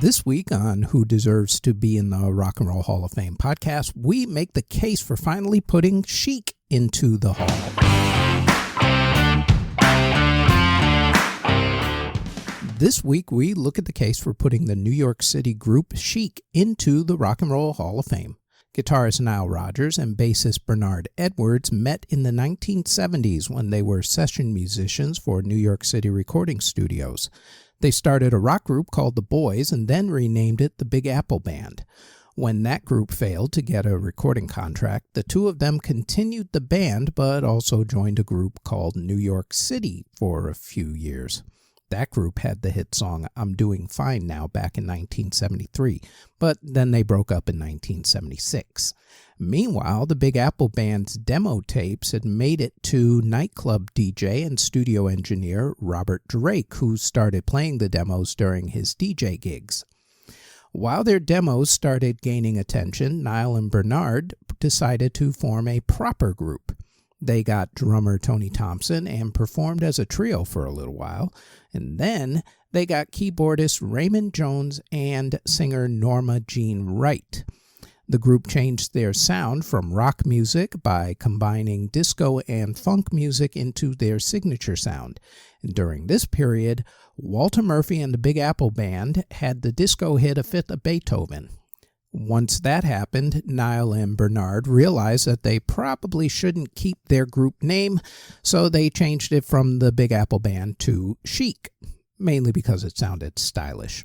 This week on Who Deserves to Be in the Rock and Roll Hall of Fame podcast, we make the case for finally putting Chic into the Hall. This week, we look at the case for putting the New York City group Chic into the Rock and Roll Hall of Fame. Guitarist Nile Rodgers and bassist Bernard Edwards met in the 1970s when they were session musicians for New York City recording studios. They started a rock group called The Boys and then renamed it the Big Apple Band. When that group failed to get a recording contract, the two of them continued the band but also joined a group called New York City for a few years. That group had the hit song I'm Doing Fine Now back in 1973, but then they broke up in 1976. Meanwhile, the Big Apple Band's demo tapes had made it to nightclub DJ and studio engineer Robert Drake, who started playing the demos during his DJ gigs. While their demos started gaining attention, Nile and Bernard decided to form a proper group. They got drummer Tony Thompson and performed as a trio for a little while, and then they got keyboardist Raymond Jones and singer Norma Jean Wright. The group changed their sound from rock music by combining disco and funk music into their signature sound. And during this period, Walter Murphy and the Big Apple Band had the disco hit A Fifth of Beethoven. Once that happened, Nile and Bernard realized that they probably shouldn't keep their group name, so they changed it from the Big Apple Band to Chic, mainly because it sounded stylish.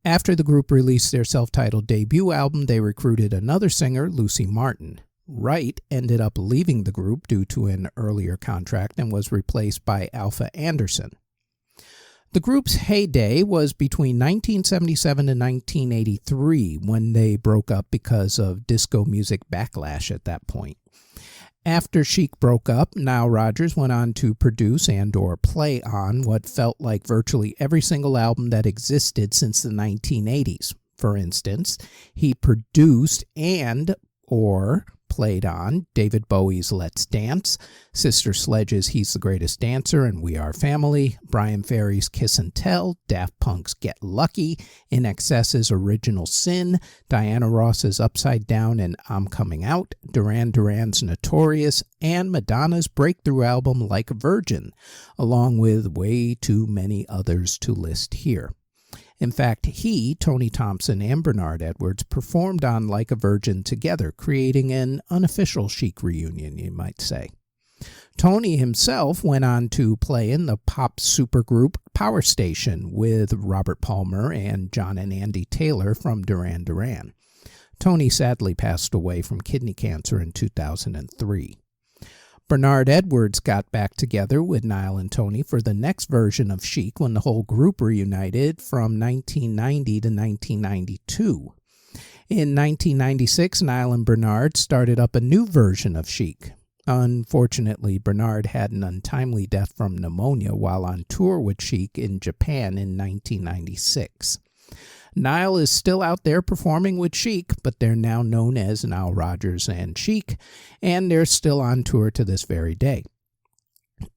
After the group released their self-titled debut album, they recruited another singer, Lucy Martin. Wright ended up leaving the group due to an earlier contract and was replaced by Alpha Anderson. The group's heyday was between 1977 and 1983, when they broke up because of disco music backlash at that point. After Chic broke up, Nile Rodgers went on to produce and/or play on what felt like virtually every single album that existed since the 1980s. For instance, he produced and/or played on David Bowie's Let's Dance, Sister Sledge's He's the Greatest Dancer and We Are Family, Brian Ferry's Kiss and Tell, Daft Punk's Get Lucky, INXS's Original Sin, Diana Ross's Upside Down and I'm Coming Out, Duran Duran's Notorious, and Madonna's breakthrough album Like a Virgin, along with way too many others to list here. In fact, Tony Thompson, and Bernard Edwards performed on Like a Virgin together, creating an unofficial Chic reunion, you might say. Tony himself went on to play in the pop supergroup Power Station with Robert Palmer and John and Andy Taylor from Duran Duran. Tony sadly passed away from kidney cancer in 2003. Bernard Edwards got back together with Nile and Tony for the next version of Chic when the whole group reunited from 1990 to 1992. In 1996, Nile and Bernard started up a new version of Chic. Unfortunately, Bernard had an untimely death from pneumonia while on tour with Chic in Japan in 1996. Nile is still out there performing with Chic, but they're now known as Nile Rodgers and Chic, and they're still on tour to this very day.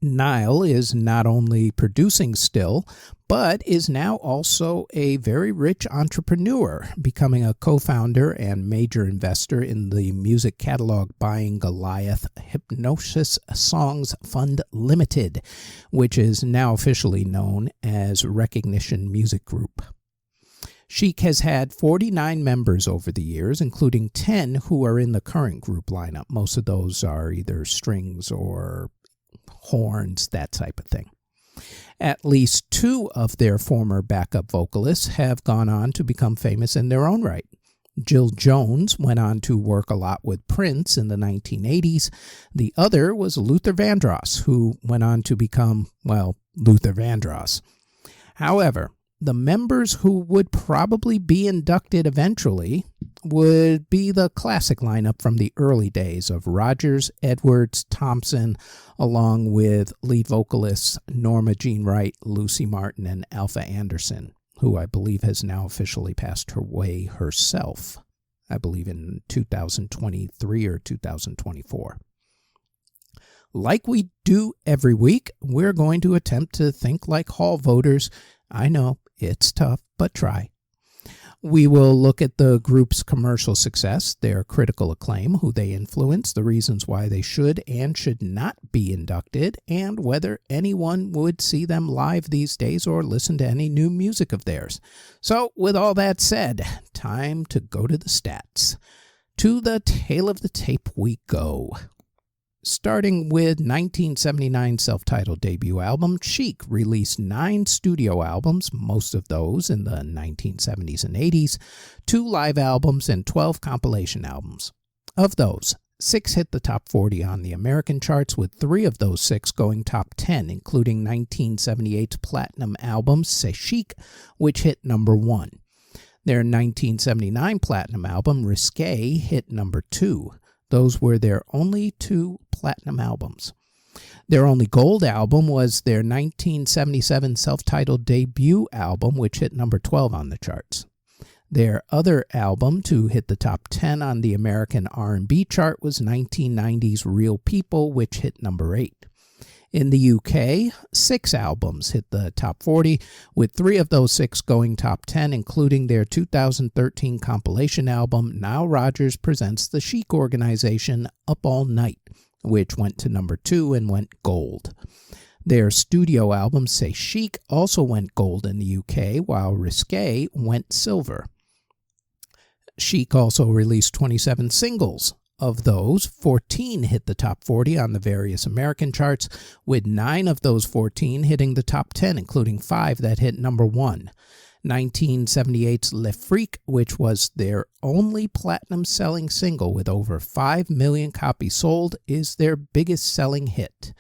Nile is not only producing still, but is now also a very rich entrepreneur, becoming a co-founder and major investor in the music catalog buying Goliath Hypnosis Songs Fund Limited, which is now officially known as Recognition Music Group. Chic has had 49 members over the years, including 10 who are in the current group lineup. Most of those are either strings or horns, that type of thing. At least 2 of their former backup vocalists have gone on to become famous in their own right. Jill Jones went on to work a lot with Prince in the 1980s. The other was Luther Vandross, who went on to become, Luther Vandross. However, the members who would probably be inducted eventually would be the classic lineup from the early days of Rodgers, Edwards, Thompson, along with lead vocalists Norma Jean Wright, Lucy Martin, and Alpha Anderson, who I believe has now officially passed her way herself, I believe in 2023 or 2024. Like we do every week, we're going to attempt to think like hall voters. I know, it's tough, but try. We will look at the group's commercial success, their critical acclaim, who they influenced, the reasons why they should and should not be inducted, and whether anyone would see them live these days or listen to any new music of theirs. So, with all that said, time to go to the stats. To the tail of the tape we go. Starting with 1979's self-titled debut album, Chic released 9 studio albums, most of those in the 1970s and 80s, 2 live albums, and 12 compilation albums. Of those, 6 hit the top 40 on the American charts, with 3 of those 6 going top 10, including 1978's platinum album, C'est Chic, which hit number 1. Their 1979 platinum album, Risque, hit number 2. Those were their only 2 platinum albums. Their only gold album was their 1977 self-titled debut album, which hit number 12 on the charts. Their other album to hit the top 10 on the American R&B chart was 1990's Real People, which hit number 8. In the UK, 6 albums hit the top 40, with 3 of those 6 going top 10, including their 2013 compilation album, Nile Rodgers Presents the Chic Organization, Up All Night, which went to number 2 and went gold. Their studio album, C'est Chic, also went gold in the UK, while Risque went silver. Chic also released 27 singles. Of those, 14 hit the top 40 on the various American charts, with 9 of those 14 hitting the top 10, including 5 that hit number 1. 1978's Le Freak, which was their only platinum-selling single with over 5 million copies sold, is their biggest-selling hit.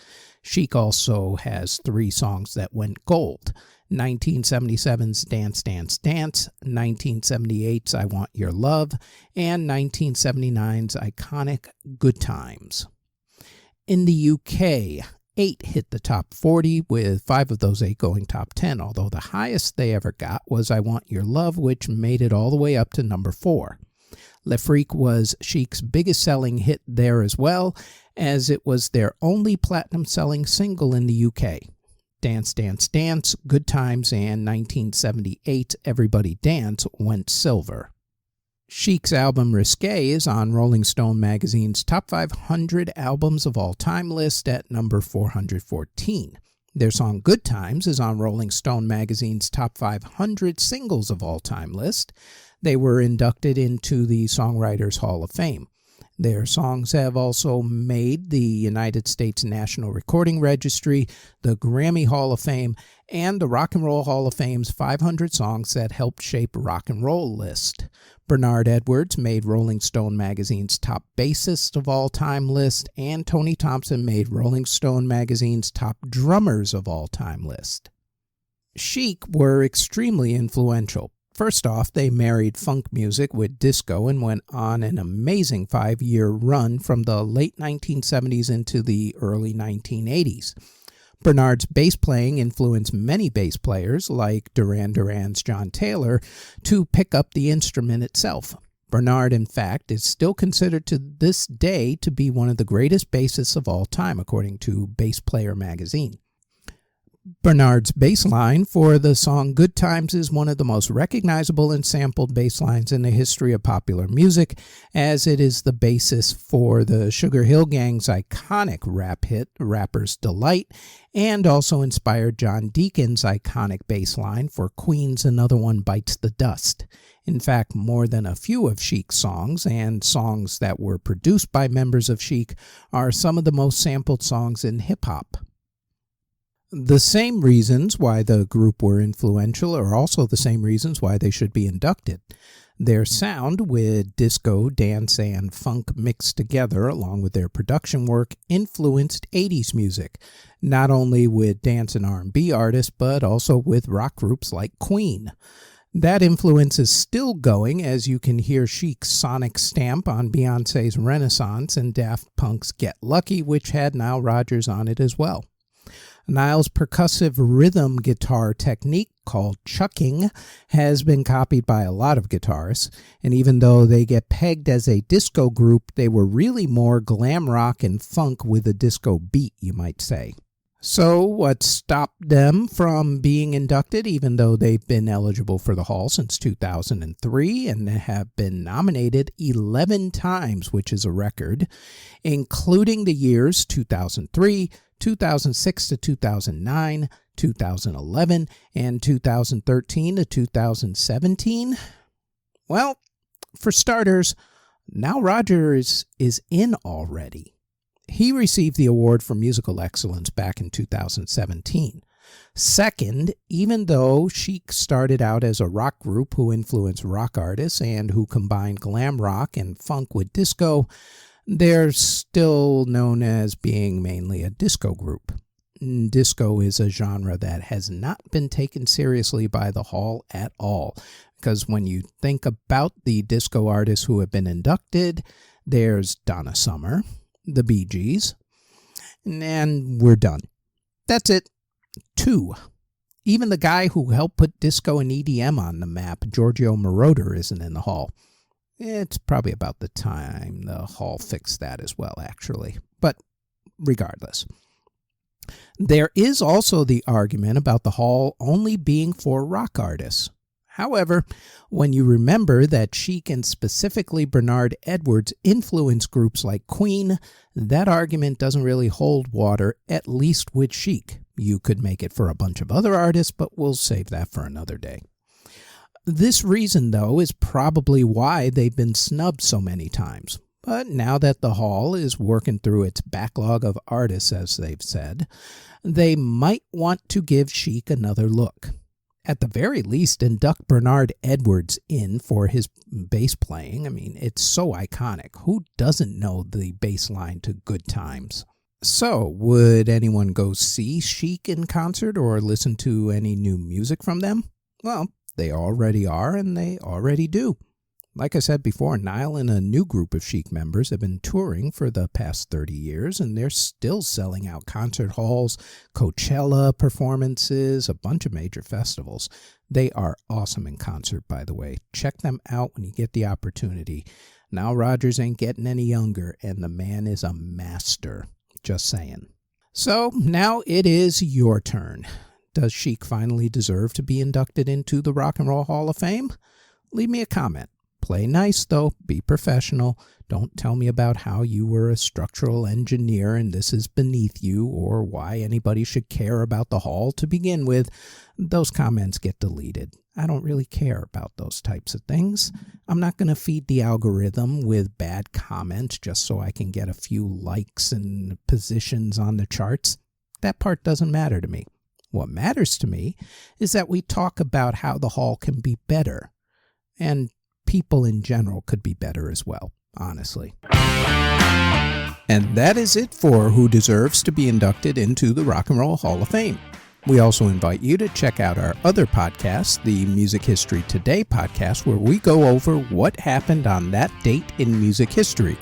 Chic also has 3 songs that went gold. 1977's Dance, Dance, Dance, 1978's I Want Your Love, and 1979's iconic Good Times. In the UK, 8 hit the top 40, with 5 of those 8 going top 10, although the highest they ever got was I Want Your Love, which made it all the way up to number 4. Le Freak was Chic's biggest-selling hit there as well, as it was their only platinum-selling single in the UK. Dance, Dance, Dance, Good Times, and 1978's Everybody Dance went silver. Chic's album Risque is on Rolling Stone magazine's Top 500 Albums of All Time list at number 414. Their song Good Times is on Rolling Stone magazine's Top 500 Singles of All Time list. They were inducted into the Songwriters Hall of Fame. Their songs have also made the United States National Recording Registry, the Grammy Hall of Fame, and the Rock and Roll Hall of Fame's 500 Songs That Helped Shape Rock and Roll list. Bernard Edwards made Rolling Stone magazine's Top Bassist of All Time list, and Tony Thompson made Rolling Stone magazine's Top Drummers of All Time list. Chic were extremely influential. First off, they married funk music with disco and went on an amazing 5-year run from the late 1970s into the early 1980s. Bernard's bass playing influenced many bass players, like Duran Duran's John Taylor, to pick up the instrument itself. Bernard, in fact, is still considered to this day to be one of the greatest bassists of all time, according to Bass Player magazine. Bernard's bass line for the song Good Times is one of the most recognizable and sampled bass lines in the history of popular music, as it is the basis for the Sugar Hill Gang's iconic rap hit, Rapper's Delight, and also inspired John Deacon's iconic bass line for Queen's Another One Bites the Dust. In fact, more than a few of Chic's songs, and songs that were produced by members of Chic, are some of the most sampled songs in hip-hop. The same reasons why the group were influential are also the same reasons why they should be inducted. Their sound, with disco, dance, and funk mixed together, along with their production work, influenced 80s music, not only with dance and R&B artists, but also with rock groups like Queen. That influence is still going, as you can hear Chic's sonic stamp on Beyoncé's Renaissance and Daft Punk's Get Lucky, which had Nile Rodgers on it as well. Nile's percussive rhythm guitar technique, called chucking, has been copied by a lot of guitarists, and even though they get pegged as a disco group, they were really more glam rock and funk with a disco beat, you might say. So what stopped them from being inducted, even though they've been eligible for the Hall since 2003 and have been nominated 11 times, which is a record, including the years 2003, 2006 to 2009, 2011, and 2013 to 2017? Well, for starters, Nile Rodgers is in already. He received the award for musical excellence back in 2017. Second, even though Chic started out as a rock group who influenced rock artists and who combined glam rock and funk with disco, they're still known as being mainly a disco group. Disco is a genre that has not been taken seriously by the Hall at all, because when you think about the disco artists who have been inducted, there's Donna Summer, the Bee Gees, and we're done. That's it. 2. Even the guy who helped put disco and EDM on the map, Giorgio Moroder, isn't in the Hall. It's probably about the time the Hall fixed that as well, actually. But regardless. There is also the argument about the Hall only being for rock artists. However, when you remember that Chic and specifically Bernard Edwards influenced groups like Queen, that argument doesn't really hold water, at least with Chic. You could make it for a bunch of other artists, but we'll save that for another day. This reason, though, is probably why they've been snubbed so many times. But now that the Hall is working through its backlog of artists, as they've said, they might want to give Chic another look. At the very least, induct Bernard Edwards in for his bass playing. I mean, it's so iconic. Who doesn't know the bass line to Good Times? So, would anyone go see Chic in concert or listen to any new music from them? Well, they already are, and they already do. Like I said before, Nile and a new group of Chic members have been touring for the past 30 years, and they're still selling out concert halls, Coachella performances, a bunch of major festivals. They are awesome in concert, by the way. Check them out when you get the opportunity. Nile Rodgers ain't getting any younger, and the man is a master. Just saying. So, now it is your turn. Does Chic finally deserve to be inducted into the Rock and Roll Hall of Fame? Leave me a comment. Play nice, though. Be professional. Don't tell me about how you were a structural engineer and this is beneath you, or why anybody should care about the Hall to begin with. Those comments get deleted. I don't really care about those types of things. I'm not going to feed the algorithm with bad comments just so I can get a few likes and positions on the charts. That part doesn't matter to me. What matters to me is that we talk about how the Hall can be better. And people in general could be better as well, honestly. And that is it for who deserves to be inducted into the Rock and Roll Hall of Fame. We also invite you to check out our other podcast, the Music History Today podcast, where we go over what happened on that date in music history.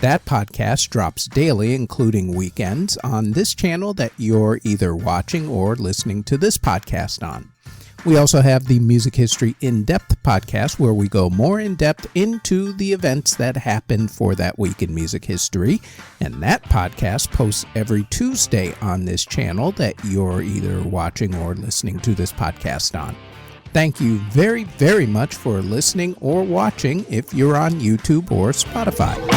That podcast drops daily, including weekends, on this channel that you're either watching or listening to this podcast on. We also have the Music History In-Depth podcast, where we go more in-depth into the events that happened for that week in music history. And that podcast posts every Tuesday on this channel that you're either watching or listening to this podcast on. Thank you very, very much for listening or watching if you're on YouTube or Spotify.